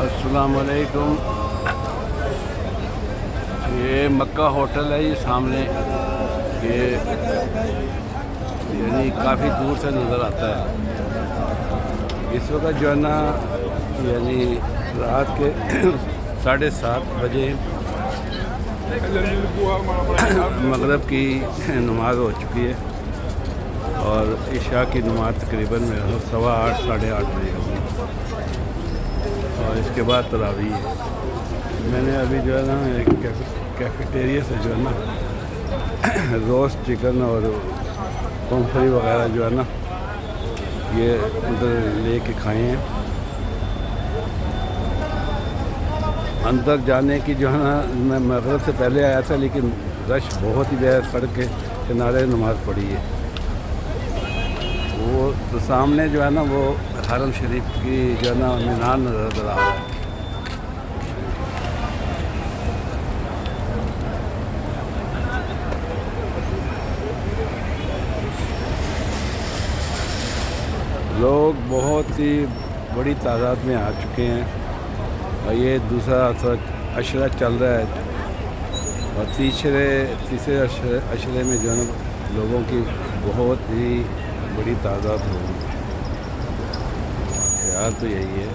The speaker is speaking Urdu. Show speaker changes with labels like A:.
A: السلام علیکم۔ یہ مکہ ہوٹل ہے، یہ سامنے، یہ یعنی کافی دور سے نظر آتا ہے۔ اس وقت جو ہے نا یعنی رات کے 7:30 بجے مغرب کی نماز ہو چکی ہے اور عشاء کی نماز تقریباً 8:15 8:30 بجے ہوگی اور اس کے بعد تراویح ہے۔ میں نے ابھی جو ہے نا ایک کیفیٹیریا سے جو ہے نا روسٹ چکن اور پمفری وغیرہ جو ہے نا یہ ادھر لے کے کھائے ہیں۔ اندر جانے کی جو ہے نا میں مغرب سے پہلے آیا تھا، لیکن رش بہت ہی زیادہ، سڑک کے کنارے نماز پڑھی ہے۔ وہ تو سامنے جو ہے نا وہ حرم شریف کی جو ہے نا مینار نظر آ رہا ہے۔ لوگ بہت ہی بڑی تعداد میں آ چکے ہیں اور یہ دوسرا عشرہ چل رہا ہے اور تیسرے عشرے میں جو ہے نا لوگوں کی بہت ہی بڑی تعداد ہوگی۔ خیال تو یہی ہے۔